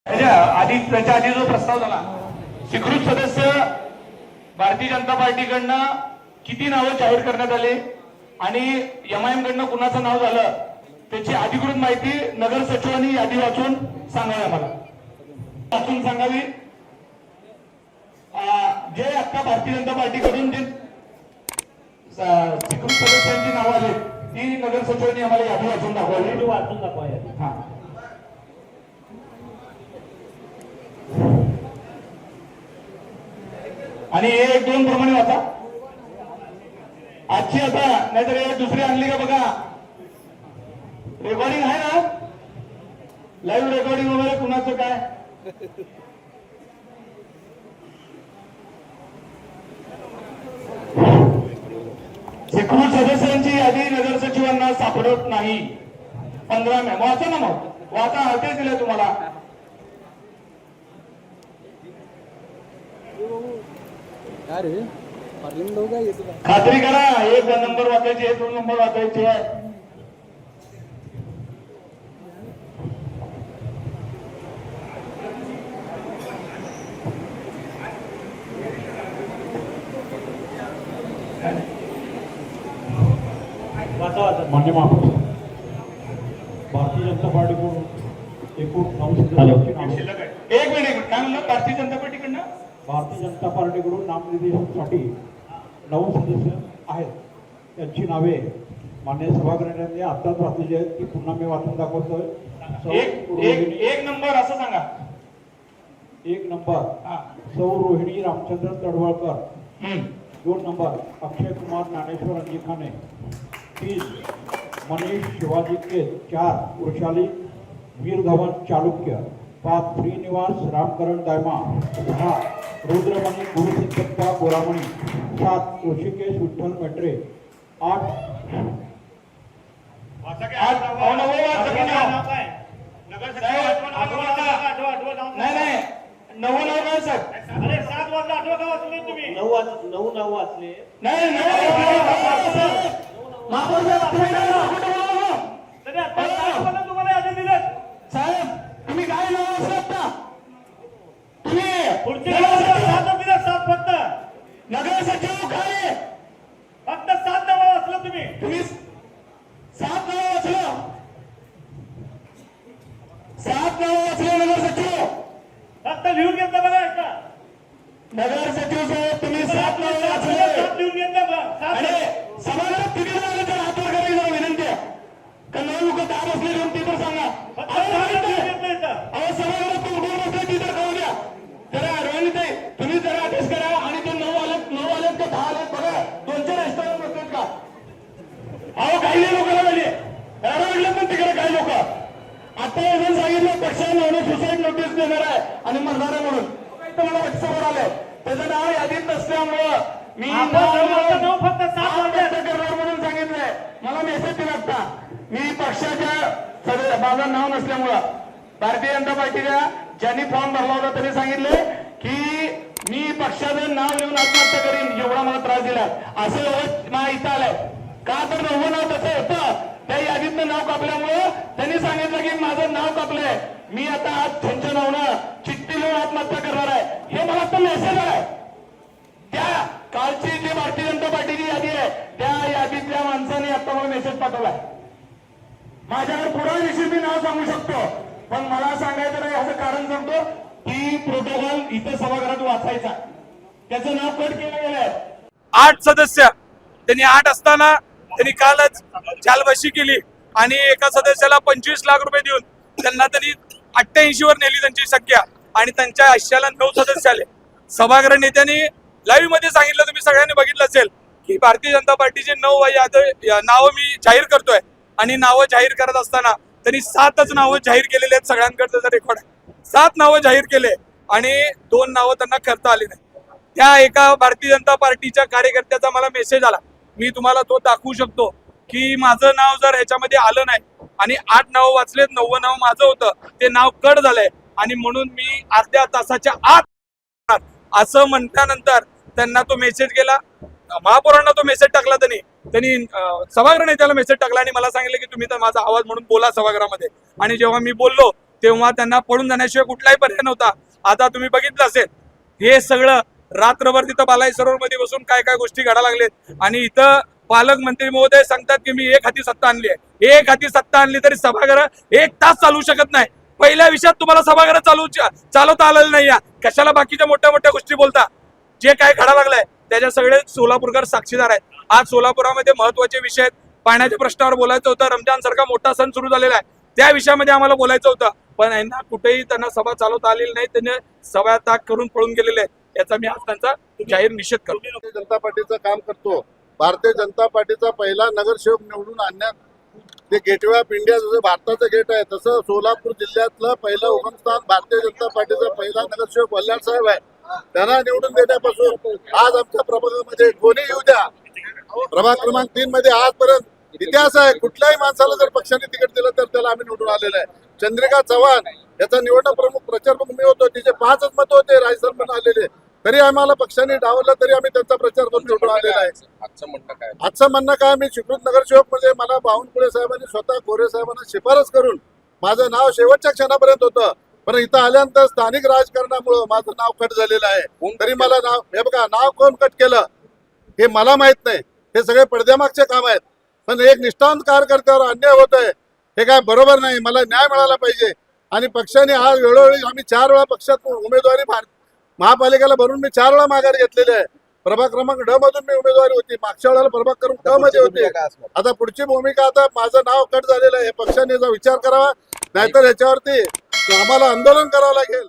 त्याच्या आधी जो प्रस्ताव झाला, स्वीकृत सदस्य भारतीय जनता पार्टीकडनं किती नावं जाहीर करण्यात आले आणि एमआयएम कडनं कुणाचं नाव झालं त्याची अधिकृत माहिती नगर सचिवांनी यादी वाचून सांगावी आम्हाला, वाचून सांगावी. जे आता भारतीय जनता पार्टीकडून जे स्वीकृत सदस्यांची नावं आली ती नगर सचिवांनी आम्हाला यादी वाचून दाखवावी. हा, आणि एक दोन प्रमाणे वाचा आजची. आता नाहीतर एक दुसरी आणली का बघा, रेकॉर्डिंग आहे ना, लाईव्ह रेकॉर्डिंग वगैरे कुणाचं काय. स्वीकृत सदस्यांची यादी नगर सचिवांना सापडत नाही. 15 मे वाचा ना, मग वाचा, तेच दिले तुम्हाला. खात्री करा, एक नंबर वाचायचे, 2 नंबर वाचायचे. मान्य महापौर, भारतीय जनता पार्टीकडून एकूण 9 सदस्यांची एक मिनिट, काय म्हणलं? भारतीय जनता पार्टीकडनं भारतीय जनता पार्टीकडून नामनिर्देशनासाठी 9 सदस्य आहेत. त्यांची नावे मान्य सभागृहाने आत्ताच वाचलेली आहेत. ती पुन्हा मी वाचून दाखवतोय. एक नंबर असं सांगा. 1 नंबर सौ रोहिणी रामचंद्र तडवळकर. 2 नंबर अक्षय कुमार ज्ञानेश्वर अंजिखाने. 3 मनीष शिवाजी केत. 4 वृषाली वीरधवन चालुक्य. 5 श्रीनिवास रामकरण दायमा. 6 रुद्रमणी गुरुसिद्धप्पा गोरामणी. 7 ऋषिकेश विठ्ठल मेट्रे. 8 नाही नऊ नाव काय सर? अरे 7 वाजता आठवा का वाचले तुम्ही? 9 नाव वाचले. नाही तुम्हाला यादी दिलं साहेब, तुम्ही काय नाव असतात ना, तुम्ही पुढचे 7 दिलं. 7 फक्त नगर सचिव काय फक्त 7 नाव वाचलं तुम्ही. तुम्ही 7 नाव वाचलं, 7 नाव वाचले नगर सचिव. फक्त लिहून घेतलं बघा. ऐका, नगर सचिव साहेब, तुम्ही 7 नाव वाचले. 7 लिहून घेतलं बघा. आणि समाजात किती जणांना तर हातवर करायला जरा विनंती आहे का 9 लोक 10 बसले घेऊन ती तर सांगा. अहो समाजात तू उठून बसले ती तर कळू द्या जरा. अडवणीत आहे, तुम्ही जरा अभ्यास करा. आणि ते 9 आलेत का 10 आलेत बघा. 2-4 रेस्टॉरंट बसलेत का? अहो काही लोकांना म्हणजे म्हटलं पण तिकडे काही लोक आता अजून सांगितलं पक्षाने सुसाईड नोटीस देणार आहे आणि मरणार आहे म्हणून मला व्हॉट्सअपवर आलंय. त्याचं नाव यादीत नसल्यामुळं मी फक्त 7 करणार म्हणून सांगितलंय. मला मेसेज दिला आता. मी पक्षाच्या माझं नाव नसल्यामुळं भारतीय जनता पार्टीच्या ज्यांनी फॉर्म भरला होता त्यांनी सांगितले की मी पक्षाचं नाव घेऊन आत्महत्या करीन, एवढा मला त्रास दिला. असं मला इथं आलंय का तर 9 नाव तसं होतं. त्या यादीतनं नाव कापल्यामुळं त्यांनी सांगितलं की माझं नाव कापलंय, मी आता आज त्यांच्या नावानं चिठ्ठी लिहून आत्महत्या करणार आहे. हे मला आता मेसेज आहे. त्या कालची जी भारतीय जनता पार्टीची यादी आहे त्या यादीतल्या माणसाने आता मला मेसेज पाठवलाय. माझ्याकडे पुराव्याविषयी मी नाव सांगू शकतो, पण मला सांगायचं नाही. ह्याचं कारण सांगतो की प्रोटोकॉल इथं सभागृहात वाचायचा, त्याचं नाव कट केलं गेलंय. 8 सदस्य, त्यांनी 8 असताना त्यांनी कालच चालबाशी केली आणि एका सदस्याला 25 लाख रुपये देऊन त्यांना त्यांनी 88 वर नेली त्यांची संख्या. आणि त्यांच्या आश्याला 9 सदस्य आले. सभागृह नेत्यांनी लाईव्ह मध्ये सांगितलं, तुम्ही सगळ्यांनी बघितलं असेल की भारतीय जनता पार्टीचे 9 नावं मी जाहीर करतोय. आणि नावं जाहीर करत असताना त्यांनी 7च नावं जाहीर केलेले आहेत. सगळ्यांकडे त्याचा रेकॉर्ड आहे. 7 नावं जाहीर केले आणि 2 नावं त्यांना करता आली नाही. त्या एका भारतीय जनता पार्टीच्या कार्यकर्त्याचा मला मेसेज आला, मी तुम्हाला तो दाखवू शकतो की माझं नाव जर ह्याच्यामध्ये आलं नाही आणि 8 नावं वाचलेत, 9वं नाव माझं होतं, ते नाव कट झालंय आणि म्हणून मी अर्ध्या तासाच्या आत असं म्हटल्यानंतर त्यांना तो मेसेज गेला. महापौरांना तो मेसेज टाकला त्यांनी सभागृह नेत्याला मेसेज टाकला आणि मला सांगितलं की तुम्ही तर माझा आवाज म्हणून बोला सभागृहामध्ये. आणि जेव्हा मी बोललो तेव्हा त्यांना पळून जाण्याशिवाय कुठलाही पर्याय नव्हता. आता तुम्ही बघितलं असेल हे सगळं रात्रभर तिथं बालाई सरोवरमध्ये बसून काय काय गोष्टी घडा लागलेत आणि इथं पालकमंत्री महोदय सांगतात की मी एक हाती सत्ता आणली आहे. एक हाती सत्ता आणली तरी सभागृह 1 तास चालू शकत नाही. पहिल्या विषयात तुम्हाला सभागृह चालवता आलेलं नाही. कशाला बाकीच्या मोठ्या मोठ्या गोष्टी बोलता? जे काय घडा लागलंय त्याच्या सगळे सोलापूरकर साक्षीदार आहेत. आज सोलापुरामध्ये महत्वाचे विषय आहेत. पाण्याच्या प्रश्नावर बोलायचं होतं. रमजान सारखा मोठा सण सुरू झालेला आहे, त्या विषयामध्ये आम्हाला बोलायचं होतं, पण यांना कुठेही त्यांना सभा चालवता आलेली नाही. त्यांनी सभा त्याग करून पळून गेलेले आहेत. याचा मी आज त्यांचा जाहीर निषेध करतो. भारतीय जनता पार्टीचं काम करतो. भारतीय जनता पार्टीचा पहिला नगरसेवक निवडून आणण्यात ते गेटवे ऑफ इंडिया जसं भारताचं गेट आहे तसं सोलापूर जिल्ह्यातलं पहिलं उगमस्थान भारतीय जनता पार्टीचा पहिला नगरसेवक वल्लाळ साहेब आहे. त्यांना निवडून देण्यापासून आज आमच्या प्रभागामध्ये कोणी येऊ द्या, प्रभाग क्रमांक 3 मध्ये आजपर्यंत इतिहास आहे. कुठल्याही माणसाला जर पक्षाने तिकीट दिलं तर त्याला आम्ही निवडून आलेलं आहे. चंद्रिका चव्हाण याचा निवडणूक प्रमुख प्रचार प्रमुख मी होतो. तिचे 5च मत होते राजस्थान आलेले, तरी आम्हाला पक्षाने डावललं तरी आम्ही त्यांचा प्रचार करून निवडून आलेला आहे. आजचं म्हणणं काय, मी स्वीकृत नगरसेवक म्हणजे मला बावनकुळे साहेबांनी स्वतः गोरे साहेबांना शिफारस करून माझं नाव शेवटच्या क्षणापर्यंत होतं, पण इथं आल्यानंतर स्थानिक राजकारणामुळं माझं नाव कट झालेलं आहे. तरी मला नाव, हे बघा नाव कोण कट केलं हे मला माहित नाही, हे सगळे पडद्यामागचे काम आहेत. पण एक निष्ठावंत कार्यकर्त्यावर अन्याय होत आहे, हे काय बरोबर नाही. मला न्याय मिळाला पाहिजे आणि पक्षाने आज वेळोवेळी आम्ही 4 वेळा पक्षात उमेदवारी महापालिकेला भरून मी 4 वेळा माघार घेतलेली आहे. प्रभाग क्रमांक ड मधून मी उमेदवारी होती, मागच्या वेळेला प्रभाग क्रमांक क मध्ये होती. आता पुढची भूमिका, आता माझं नाव कट झालेलं आहे, पक्षाने विचार करावा, नाहीतर याच्यावरती आम्हाला आंदोलन करावं लागेल.